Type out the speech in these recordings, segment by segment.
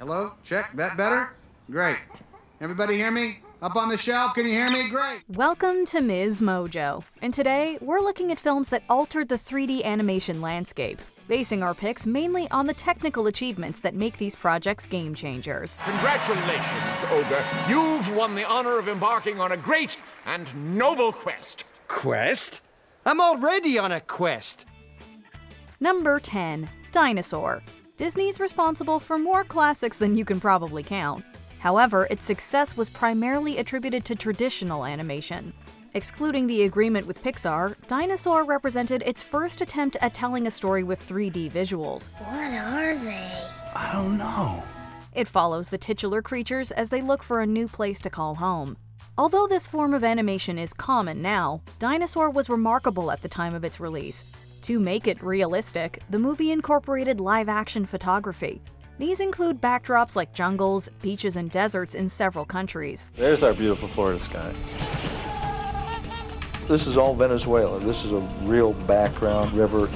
Hello? Check. That better? Great. Everybody hear me? Up on the shelf, can you hear me? Great. Welcome to MsMojo, and today we're looking at films that altered the 3D animation landscape, basing our picks mainly on the technical achievements that make these projects game changers. Congratulations, Ogre. You've won the honor of embarking on a great and noble quest. Quest? I'm already on a quest. Number 10. Dinosaur. Disney's responsible for more classics than you can probably count. However, its success was primarily attributed to traditional animation. Excluding the agreement with Pixar, Dinosaur represented its first attempt at telling a story with 3D visuals. What are they? I don't know. It follows the titular creatures as they look for a new place to call home. Although this form of animation is common now, Dinosaur was remarkable at the time of its release. To make it realistic, the movie incorporated live-action photography. These include backdrops like jungles, beaches, and deserts in several countries. There's our beautiful Florida sky. This is all Venezuela. This is a real background river.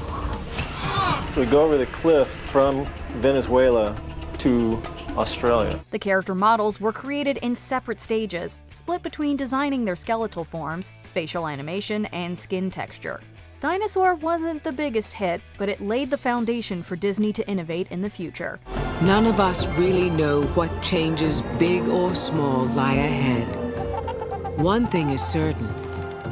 We go over the cliff from Venezuela to Australia. The character models were created in separate stages, split between designing their skeletal forms, facial animation, and skin texture. Dinosaur wasn't the biggest hit, but it laid the foundation for Disney to innovate in the future. None of us really know what changes, big or small, lie ahead. One thing is certain,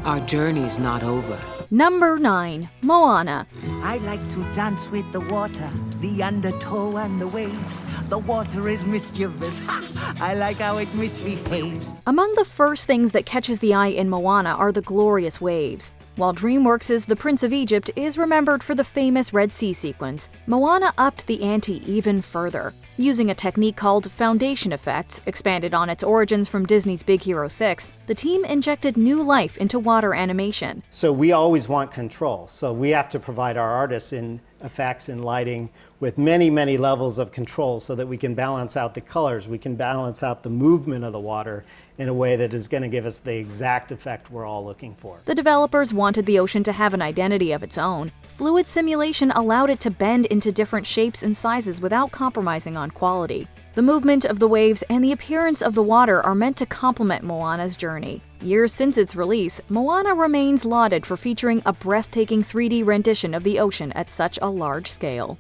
our journey's not over. Number 9. Moana. I like to dance with the water, the undertow and the waves. The water is mischievous. I like how it misbehaves. Among the first things that catches the eye in Moana are the glorious waves. While DreamWorks' The Prince of Egypt is remembered for the famous Red Sea sequence, Moana upped the ante even further. Using a technique called foundation effects, expanded on its origins from Disney's Big Hero 6, the team injected new life into water animation. So we always want control, so we have to provide our artists in effects and lighting with many, many levels of control so that we can balance out the colors, we can balance out the movement of the water in a way that is going to give us the exact effect we're all looking for. The developers wanted the ocean to have an identity of its own. Fluid simulation allowed it to bend into different shapes and sizes without compromising on quality. The movement of the waves and the appearance of the water are meant to complement Moana's journey. Years since its release, Moana remains lauded for featuring a breathtaking 3D rendition of the ocean at such a large scale.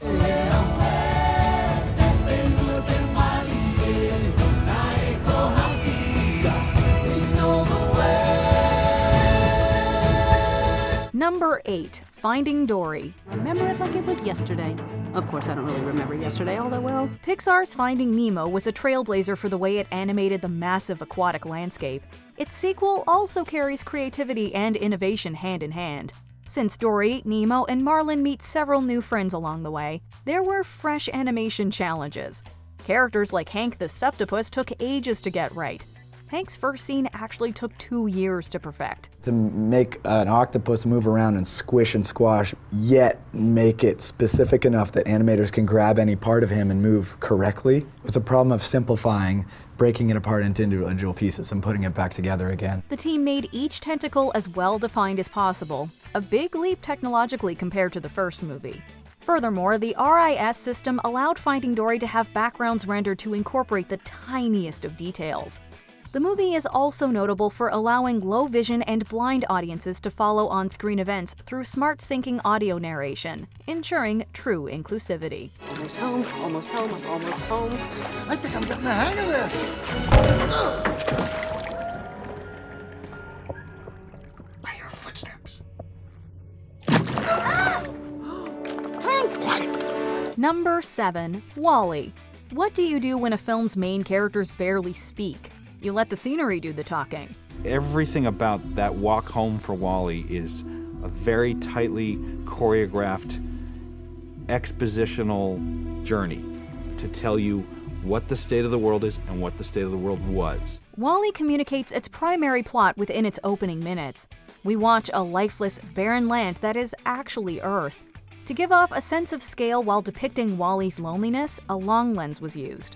Number 8. Finding Dory. Remember it like it was yesterday. Of course, I don't really remember yesterday all that well. Pixar's Finding Nemo was a trailblazer for the way it animated the massive aquatic landscape. Its sequel also carries creativity and innovation hand in hand. Since Dory, Nemo, and Marlin meet several new friends along the way, there were fresh animation challenges. Characters like Hank the Septopus took ages to get right. Hank's first scene actually took 2 years to perfect. To make an octopus move around and squish and squash, yet make it specific enough that animators can grab any part of him and move correctly, was a problem of simplifying, breaking it apart into individual pieces and putting it back together again. The team made each tentacle as well defined as possible, a big leap technologically compared to the first movie. Furthermore, the RIS system allowed Finding Dory to have backgrounds rendered to incorporate the tiniest of details. The movie is also notable for allowing low vision and blind audiences to follow on-screen events through smart syncing audio narration, ensuring true inclusivity. Almost home, almost home, I'm almost home. I think I'm getting the hang of this. I hear footsteps. Hank! Quiet. Number 7. WallE. What do you do when a film's main characters barely speak? You let the scenery do the talking. Everything about that walk home for WallE is a very tightly choreographed expositional journey to tell you what the state of the world is and what the state of the world was. WallE communicates its primary plot within its opening minutes. We watch a lifeless, barren land that is actually Earth. To give off a sense of scale while depicting WallE's loneliness, a long lens was used.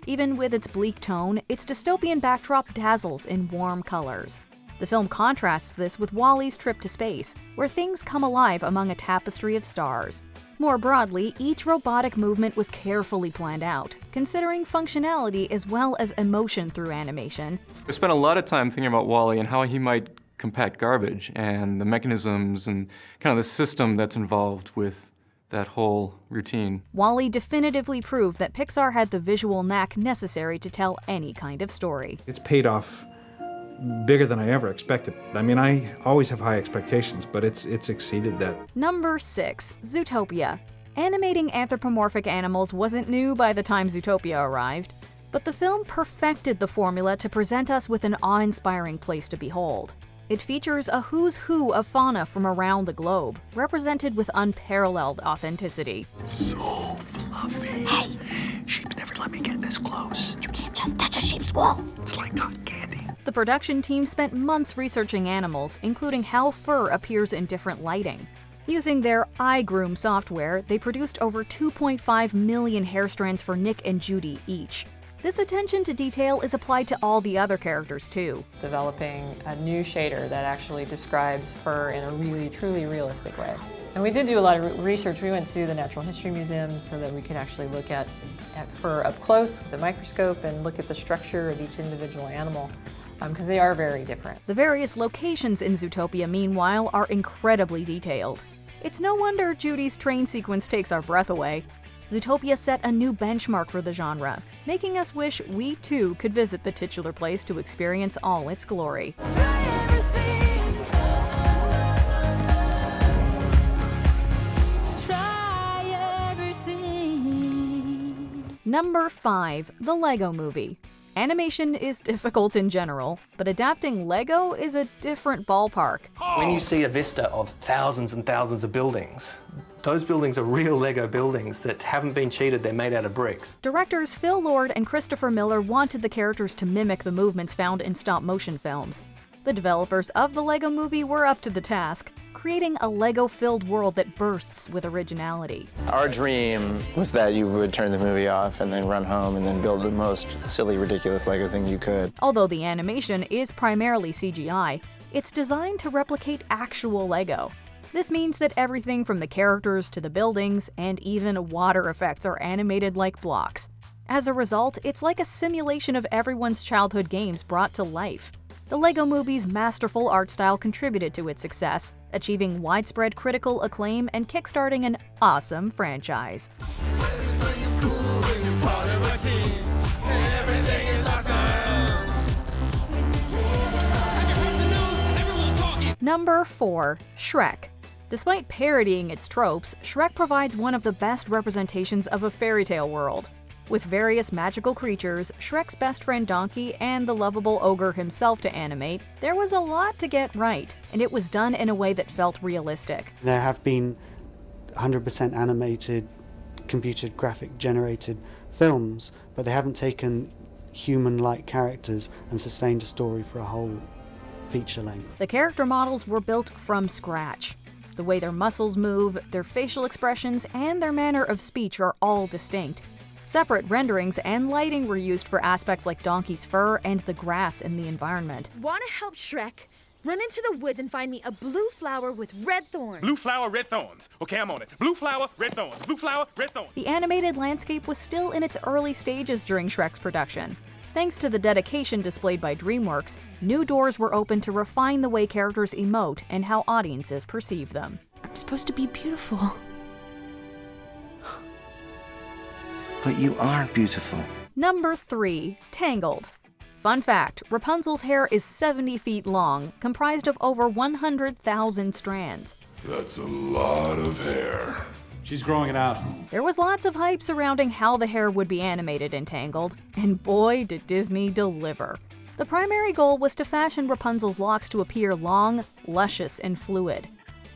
Even with its bleak tone, its dystopian backdrop dazzles in warm colors. The film contrasts this with WallE's trip to space, where things come alive among a tapestry of stars. More broadly, each robotic movement was carefully planned out, considering functionality as well as emotion through animation. I spent a lot of time thinking about WallE and how he might compact garbage and the mechanisms and kind of the system that's involved with that whole routine. WallE definitively proved that Pixar had the visual knack necessary to tell any kind of story. It's paid off bigger than I ever expected. I mean, I always have high expectations, but it's exceeded that. Number 6. Zootopia. Animating anthropomorphic animals wasn't new by the time Zootopia arrived, but the film perfected the formula to present us with an awe-inspiring place to behold. It features a who's who of fauna from around the globe, represented with unparalleled authenticity. So fluffy. Hey, sheep never let me get this close. You can't just touch a sheep's wool. It's like cotton candy. The production team spent months researching animals, including how fur appears in different lighting. Using their iGroom software, they produced over 2.5 million hair strands for Nick and Judy each. This attention to detail is applied to all the other characters too. It's developing a new shader that actually describes fur in a really, truly realistic way. And we did do a lot of research. We went to the Natural History Museum so that we could actually look at fur up close with a microscope and look at the structure of each individual animal, because they are very different. The various locations in Zootopia, meanwhile, are incredibly detailed. It's no wonder Judy's train sequence takes our breath away. Zootopia set a new benchmark for the genre, making us wish we too could visit the titular place to experience all its glory. Number 5. The Lego Movie. Animation is difficult in general, but adapting Lego is a different ballpark. When you see a vista of thousands and thousands of buildings, those buildings are real Lego buildings that haven't been cheated, they're made out of bricks. Directors Phil Lord and Christopher Miller wanted the characters to mimic the movements found in stop-motion films. The developers of the Lego Movie were up to the task, creating a Lego-filled world that bursts with originality. Our dream was that you would turn the movie off and then run home and then build the most silly, ridiculous Lego thing you could. Although the animation is primarily CGI, it's designed to replicate actual Lego. This means that everything from the characters to the buildings and even water effects are animated like blocks. As a result, it's like a simulation of everyone's childhood games brought to life. The Lego Movie's masterful art style contributed to its success, achieving widespread critical acclaim and kickstarting an awesome franchise. Number 4. Shrek. Despite parodying its tropes, Shrek provides one of the best representations of a fairy tale world. With various magical creatures, Shrek's best friend Donkey, and the lovable ogre himself to animate, there was a lot to get right, and it was done in a way that felt realistic. There have been 100% animated, computer graphic generated films, but they haven't taken human-like characters and sustained a story for a whole feature length. The character models were built from scratch. The way their muscles move, their facial expressions, and their manner of speech are all distinct. Separate renderings and lighting were used for aspects like Donkey's fur and the grass in the environment. Want to help Shrek? Run into the woods and find me a blue flower with red thorns. Blue flower, red thorns. Okay, I'm on it. Blue flower, red thorns. Blue flower, red thorns. The animated landscape was still in its early stages during Shrek's production. Thanks to the dedication displayed by DreamWorks, new doors were opened to refine the way characters emote and how audiences perceive them. I'm supposed to be beautiful. But you are beautiful. Number 3. Tangled. Fun fact, Rapunzel's hair is 70 feet long, comprised of over 100,000 strands. That's a lot of hair. She's growing it out. There was lots of hype surrounding how the hair would be animated in Tangled, and boy did Disney deliver. The primary goal was to fashion Rapunzel's locks to appear long, luscious, and fluid.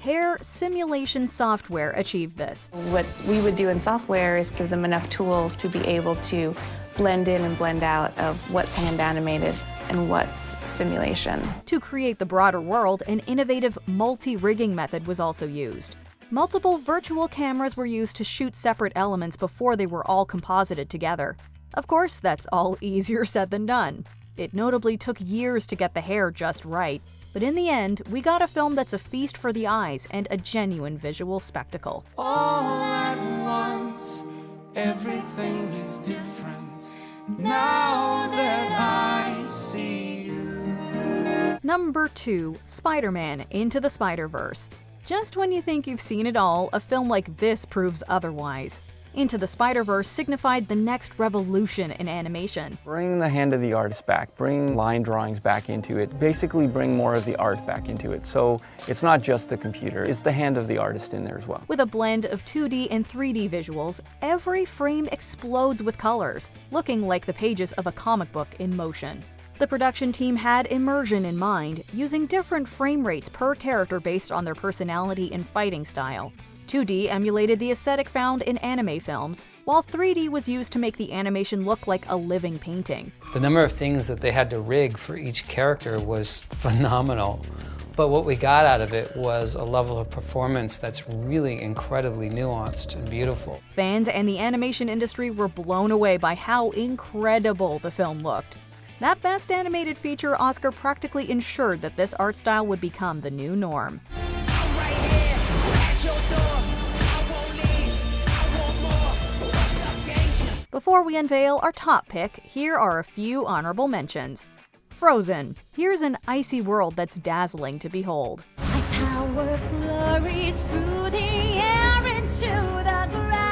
Hair simulation software achieved this. What we would do in software is give them enough tools to be able to blend in and blend out of what's hand animated and what's simulation. To create the broader world, an innovative multi-rigging method was also used. Multiple virtual cameras were used to shoot separate elements before they were all composited together. Of course, that's all easier said than done. It notably took years to get the hair just right, but in the end, we got a film that's a feast for the eyes and a genuine visual spectacle. All at once, everything is different now that I see you. Number 2. Spider-Man Into the Spiderverse. Just when you think you've seen it all, a film like this proves otherwise. Into the Spiderverse signified the next revolution in animation. Bring the hand of the artist back, bring line drawings back into it, basically bring more of the art back into it. So it's not just the computer, it's the hand of the artist in there as well. With a blend of 2D and 3D visuals, every frame explodes with colors, looking like the pages of a comic book in motion. The production team had immersion in mind, using different frame rates per character based on their personality and fighting style. 2D emulated the aesthetic found in anime films, while 3D was used to make the animation look like a living painting. The number of things that they had to rig for each character was phenomenal. But what we got out of it was a level of performance that's really incredibly nuanced and beautiful. Fans and the animation industry were blown away by how incredible the film looked. That Best Animated Feature Oscar practically ensured that this art style would become the new norm. Before we unveil our top pick, here are a few honorable mentions. Frozen. Here's an icy world that's dazzling to behold. My power flurries through the air into the ground.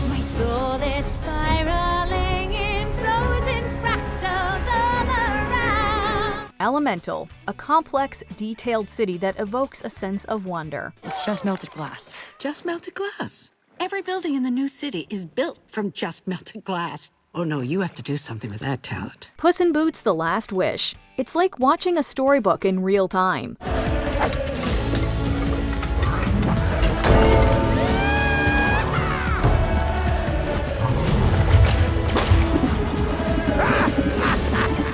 My soul is spiraling in frozen fractals all around. Elemental. A complex, detailed city that evokes a sense of wonder. It's just melted glass. Just melted glass. Every building in the new city is built from just melted glass. Oh no, you have to do something with that talent. Puss in Boots: The Last Wish. It's like watching a storybook in real time.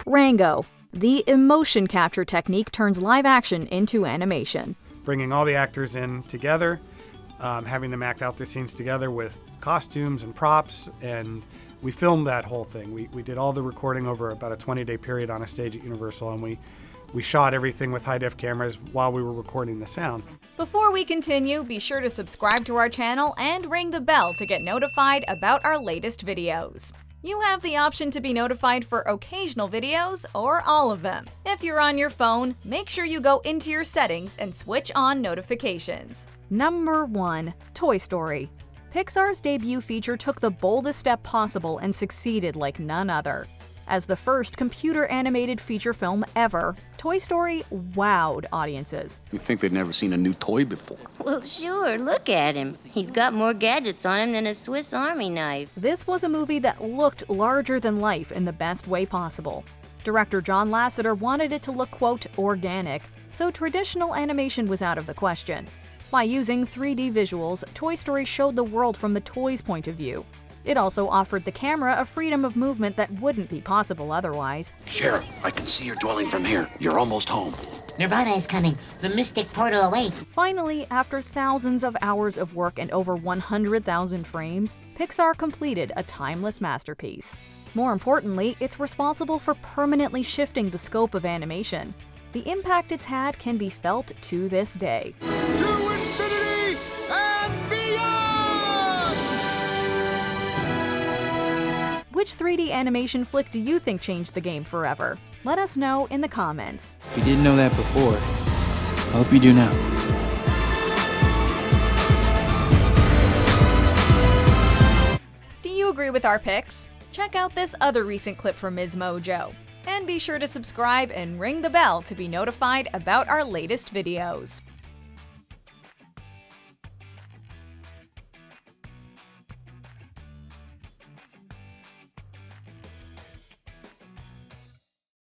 Rango. The emotion capture technique turns live action into animation. Bringing all the actors in together, having them act out their scenes together with costumes and props, and we filmed that whole thing. We did all the recording over about a 20-day period on a stage at Universal, and we shot everything with high-def cameras while we were recording the sound. Before we continue, be sure to subscribe to our channel and ring the bell to get notified about our latest videos. You have the option to be notified for occasional videos or all of them. If you're on your phone, make sure you go into your settings and switch on notifications. Number 1. Toy Story. Pixar's debut feature took the boldest step possible and succeeded like none other. As the first computer-animated feature film ever, Toy Story wowed audiences. You'd think they'd never seen a new toy before. Well, sure, look at him. He's got more gadgets on him than a Swiss Army knife. This was a movie that looked larger than life in the best way possible. Director John Lasseter wanted it to look, quote, organic, so traditional animation was out of the question. By using 3D visuals, Toy Story showed the world from the toys' point of view. It also offered the camera a freedom of movement that wouldn't be possible otherwise. Sheriff, I can see your dwelling from here. You're almost home. Nirvana is coming. The mystic portal awaits. Finally, after thousands of hours of work and over 100,000 frames, Pixar completed a timeless masterpiece. More importantly, it's responsible for permanently shifting the scope of animation. The impact it's had can be felt to this day. To infinity and beyond! Which 3D animation flick do you think changed the game forever? Let us know in the comments. If you didn't know that before, I hope you do now. Do you agree with our picks? Check out this other recent clip from MsMojo. And be sure to subscribe and ring the bell to be notified about our latest videos.